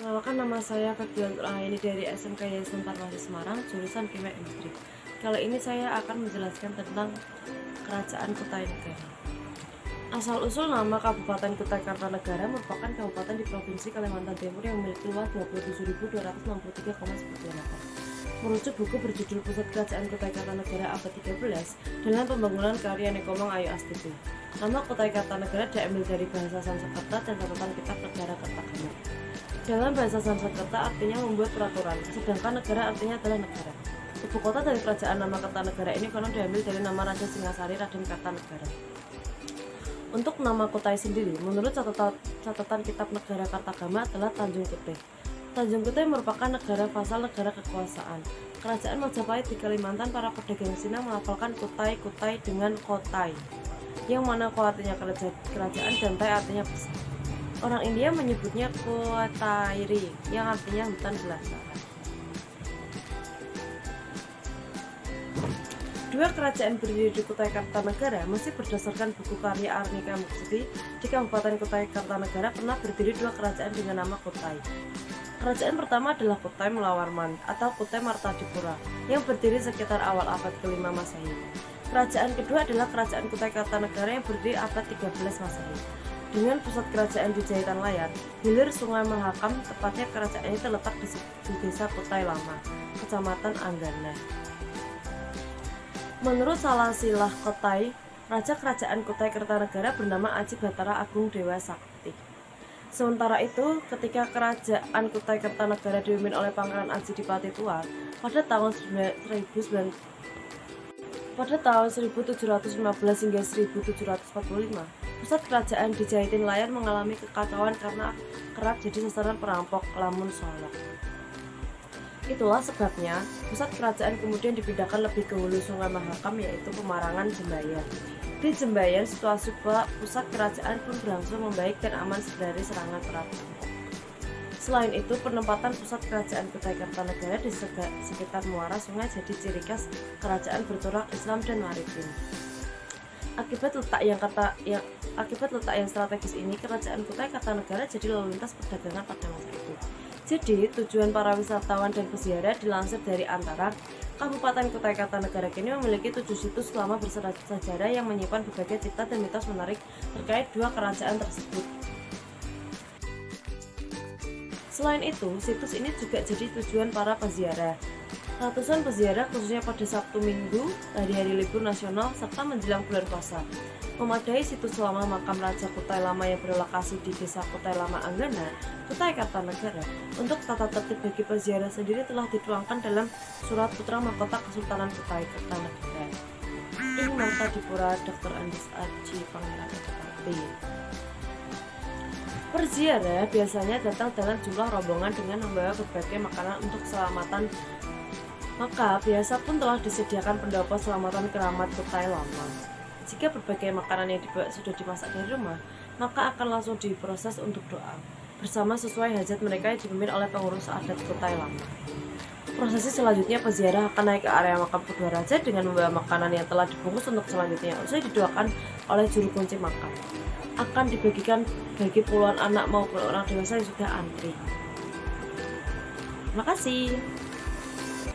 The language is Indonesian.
Perkenalkan, nama saya Febrian ini dari SMK Yayasan Farmasi Semarang, jurusan Kimia Industri. Kali ini saya akan menjelaskan tentang Kerajaan Kutai Negara. Asal-usul nama Kabupaten Kutai Kartanegara merupakan kabupaten di Provinsi Kalimantan Timur yang memiliki luas 27.263,9 meter. Merujuk buku berjudul Pusat Kerajaan Kutai Kartanegara abad 13 dengan pembangunan karya Nekomang Ayu Astuti. Nama Kutai Kartanegara diambil dari bahasa Sanskerta dan catatan kitab negara Kertagama. Dalam bahasa Sanskerta artinya membuat peraturan, sedangkan negara artinya adalah negara. Ibu kota dari kerajaan nama Kartanegara ini konon diambil dari nama Raja Singasari Raden Kartanegara. Untuk nama Kutai sendiri, menurut catatan kitab negara Kertagama adalah Tanjung Kutai. Tanjung Kutai merupakan negara vasal negara kekuasaan. Kerajaan Majapahit di Kalimantan, para pedagang Cina melafalkan Kutai dengan Kotai, yang mana Ko artinya kerajaan dan Tai artinya besar. Orang India menyebutnya Kotairi, yang artinya hutan belantara. Dua kerajaan berdiri di Kutai Kartanegara masih berdasarkan buku karya Arnika Muksiti. Di Kabupaten Kutai Kartanegara pernah berdiri dua kerajaan dengan nama Kutai. Kerajaan pertama adalah Kutai Melawarman atau Kutai Martadipura yang berdiri sekitar awal abad ke-5 Masehi. Kerajaan kedua adalah Kerajaan Kutai Kartanegara yang berdiri abad 13 Masehi. Dengan pusat kerajaan di Jahitan Layar, hilir Sungai Mahakam, tepatnya kerajaan ini terletak di desa Kutai Lama, Kecamatan Anggana. Menurut Salasilah Kotai, Raja Kerajaan Kutai Kartanegara bernama Aji Batara Agung Dewa Sakti. Sementara itu, ketika Kerajaan Kutai Kartanegara dipimpin oleh Pangeran Aji Dipati Tuar pada tahun 1715 hingga 1745, pusat kerajaan di Jahitin Layar mengalami kekacauan karena kerap jadi sasaran perampok Lamun Solok. Itulah sebabnya pusat kerajaan kemudian dipindahkan lebih ke hulu Sungai Mahakam, yaitu Pemarangan Jembayan. Di Jembayan, situasi pusat kerajaan pun berangsur membaik dan aman dari serangan perampok. Selain itu, penempatan pusat kerajaan Kutai Kartanegara di sekitar muara sungai jadi ciri khas kerajaan bercorak Islam dan maritim. Akibat letak yang strategis ini, Kerajaan Kutai Kartanegara jadi lalu lintas perdagangan pada masa itu. Jadi, tujuan para wisatawan dan peziarah dilansir dari antara, Kabupaten Kutai Kartanegara kini memiliki 7 situs lama bersejarah yang menyimpan berbagai cerita dan mitos menarik terkait dua kerajaan tersebut. Selain itu, situs ini juga jadi tujuan para peziarah. Ratusan peziarah khususnya pada Sabtu Minggu, hari-hari libur nasional, serta menjelang bulan puasa, memadai situs lama makam Raja Kutai Lama yang berlokasi di Desa Kutai Lama Anggana, Kutai Kartanegara. Untuk tata tertib bagi peziarah sendiri telah dituangkan dalam Surat Putra Mahkota Kesultanan Kutai Kartanegara. Ing Martadipura Dr. Andes Aji Pangeran Ekati. Peziarah biasanya datang dengan jumlah rombongan dengan membawa berbagai makanan untuk keselamatan. Maka biasa pun telah disediakan pendopo selamatan keramat Kutai Lama. Jika berbagai makanan yang dibawa sudah dimasak dari rumah, maka akan langsung diproses untuk doa bersama sesuai hajat mereka yang dipimpin oleh pengurus adat Kutai Lama. Prosesi selanjutnya, peziarah akan naik ke area makam kedua raja dengan membawa makanan yang telah dibungkus untuk selanjutnya. Usai didoakan oleh juru kunci makam, akan dibagikan bagi puluhan anak maupun orang dewasa yang sudah antri. Terima kasih.